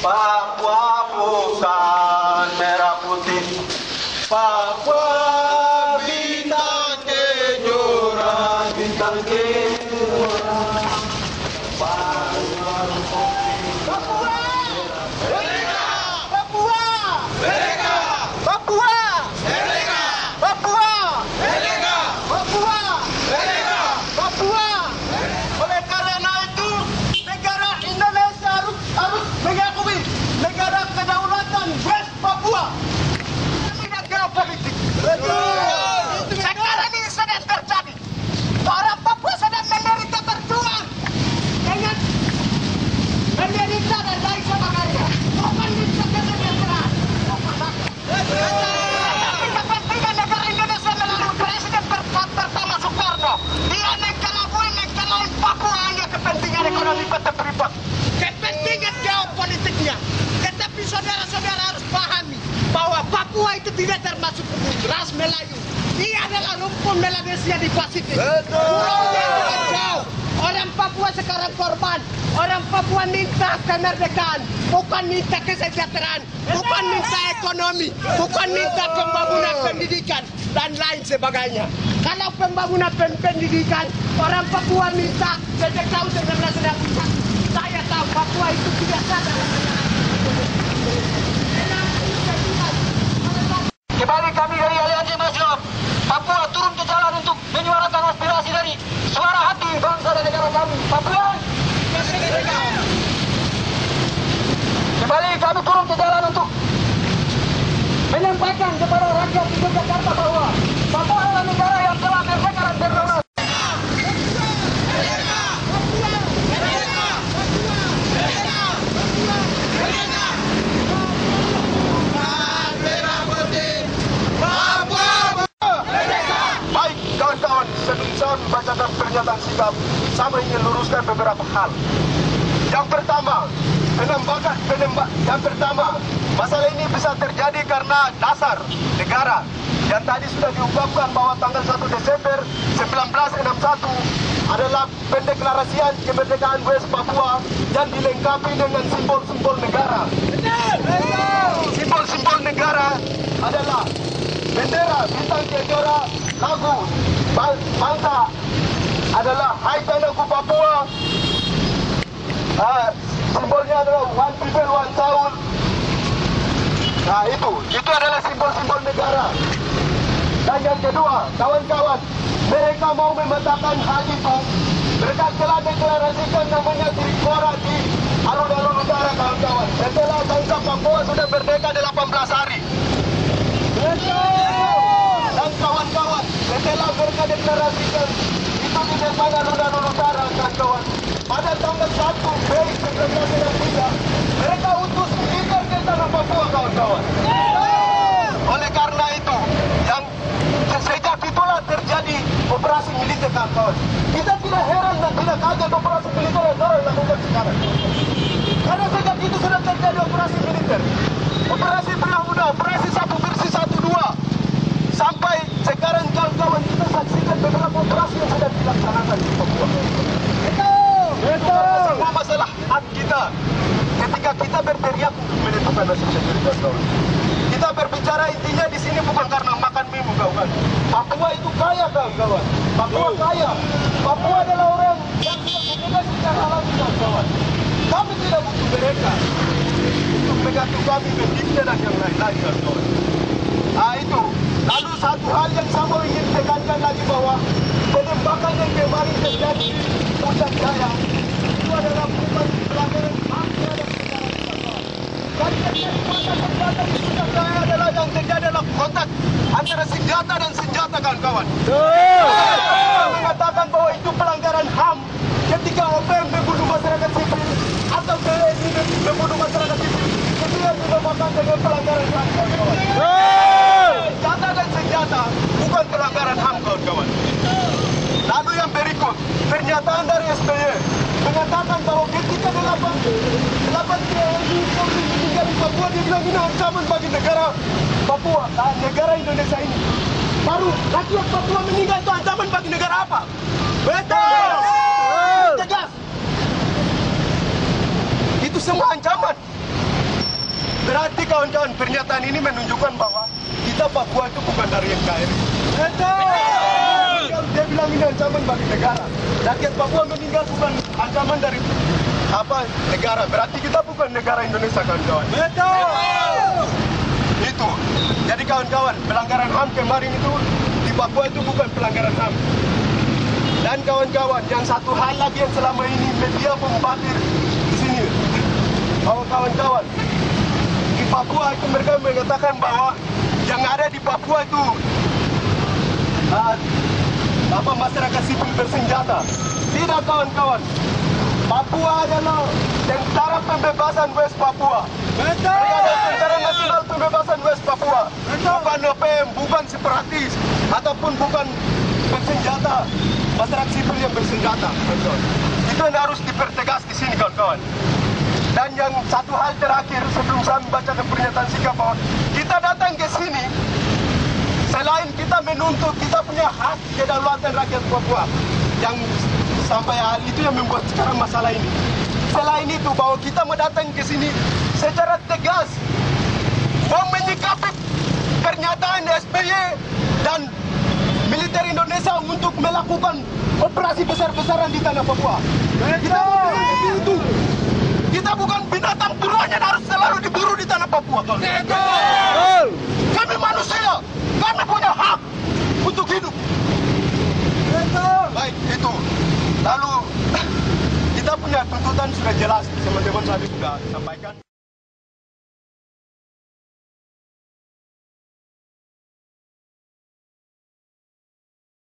Papua bukan merah putih, Papua bintang kejora, bintang kejora. Papua merdeka! Papua merdeka! Papua merdeka! Papua merdeka! Papua merdeka! Papua. Oleh karena itu, negara Indonesia harus mengakui negara kedaulatan West Papua. Tidak geopolitik. Sekarang ini sedang terjadi. Orang Papua sedang menderita berjuang dengan menderita dan lain sebagainya. Bukan minta kesejahteraan. Tapi kepentingan negara Indonesia melalui Presiden pertama Soekarno. Dia mengelabui Papua hanya kepentingan ekonomi kota pribadi. Kepentingan geopolitiknya. Tetapi saudara-saudara harus pahami bahwa Papua itu tidak termasuk ras Melayu. Dia adalah rumpun Melanesia di Pasifik. Pulaunya tidak jauh. Orang Papua sekarang korban. Orang Papua minta kemerdekaan, bukan minta kesejahteraan, bukan minta ekonomi, bukan minta pembangunan pendidikan dan lain sebagainya. Kalau pembangunan pendidikan, orang Papua minta sejak tahun 1960. Saya tahu Papua itu tidak sadar. Kembali kami dari Aliansi Mahasiswa Papua turun ke jalan untuk menyuarakan aspirasi dari suara hati bangsa dan negara kami. Papua kembali kami turun ke jalan untuk menyampaikan kepada rakyat di Jakarta bahwa Papua adalah negara yang telah merdeka dan berdaulat. Saya membacakan pernyataan sikap, saya ingin luruskan beberapa hal. Yang pertama, masalah ini bisa terjadi karena dasar negara yang tadi sudah diungkapkan bahwa tanggal 1 Desember 1961 adalah pendeklarasian kemerdekaan West Papua yang dilengkapi dengan simbol-simbol negara. Simbol-simbol negara adalah bendera, bintang kejora, lagu bangsa adalah Hai Tanahku Papua. Simbolnya adalah One People One Sound. Nah itu adalah simbol-simbol negara. Dan yang kedua, kawan-kawan, mereka mau memetakan hal itu. Mereka telah deklarasikan namanya Trikora di alun-alun utara, kawan-kawan. Setelah bangsa Papua sudah merdeka 18 hari. Dan kawan-kawan, setelah mereka deklarasikan itu di depan alun-alun utara, kawan-kawan, pada tanggal 1 Mei 1963 mereka utus militer ke tanah Papua, kawan-kawan. Oleh karena itu, yang sejak itulah terjadi operasi militer, kawan-kawan. Kita tidak heran dan tidak kaget operasi militer yang orang lakukan sekarang. Karena sejak itu sudah terjadi operasi militer, operasi Belah Muda, operasi Sapu Bersih 1-2. Sampai sekarang kawan-kawan kita saksikan beberapa operasi yang sudah dilaksanakan di Papua. Itu semua masalah hak kita. Ketika kita berteriak untuk menentukan nasib sendiri, kawan. Kita berbicara intinya di sini bukan karena makan mie, kawan. Papua itu kaya, kawan. Papua kaya. Papua adalah orang yang tidak bebas secara alami, kawan. Kami tidak butuh mereka untuk mengatur kami berdikte dan yang lain-lain, kawan. Itu. Lalu satu hal yang saya mau ingin tekankan lagi bahwa penembakan yang kemarin terjadi di Puncak Jaya itu adalah bukan pelanggaran HAM terhadap negara kita. Dan senjata di Puncak Jaya adalah yang terjadi adalah kontak antara senjata dan senjata, kawan-kawan. Saya mengatakan bahwa itu pelanggaran HAM ketika OPM membunuh masyarakat sipil atau TNI membunuh masyarakat sipil. Itu yang dinamakan dengan pelanggaran HAM, kawan-kawan. Senjata dan senjata bukan pelanggaran HAM, kawan-kawan. Lalu yang berikut, pernyataan dari SBY mengatakan bahwa ketika 8 TNI Polri meninggal di Papua, dia bilang ini ancaman bagi negara Papua, negara Indonesia ini. Baru rakyat Papua meninggal itu ancaman bagi negara apa? Betul! Tegas! Itu semua ancaman. Berarti kawan-kawan, pernyataan ini menunjukkan bahwa kita Papua itu bukan dari NKRI. Betul! Dia bilang ini ancaman bagi negara. Rakyat Papua meninggal bukan ancaman dari negara. Berarti kita bukan negara Indonesia, kawan-kawan. Betul! Itu. Jadi kawan-kawan, pelanggaran HAM kemarin itu di Papua itu bukan pelanggaran HAM. Dan kawan-kawan, yang satu hal lagi yang selama ini media membatir di sini, bahwa kawan-kawan di Papua itu mereka mengatakan bahwa yang ada di Papua itu masyarakat sipil bersenjata. Tidak, kawan-kawan. Papua adalah Tentara Pembebasan West Papua. Betul. Tentara Nasional Pembebasan West Papua. Betul. Bukan OPM, bukan separatis, ataupun bukan bersenjata. Masyarakat sipil yang bersenjata. Betul. Itu yang harus dipertegas di sini, kawan-kawan. Dan yang satu hal terakhir sebelum saya membacakan pernyataan sikap bahwa kita datang ke sini selain kita menuntut kita punya hak kedaulatan rakyat Papua yang sampai hal itu yang membuat sekarang masalah ini. Selain itu bahwa kita mau datang ke sini secara tegas mau menyikapi pernyataan SBY dan militer Indonesia untuk melakukan operasi besar-besaran di tanah Papua. Kita itu. Kita bukan binatang buruan yang harus selalu diburu di tanah Papua. Kami manusia, kami punya hak untuk hidup. Baik, itu. Lalu kita punya tuntutan sudah jelas, teman-teman tadi sudah sampaikan.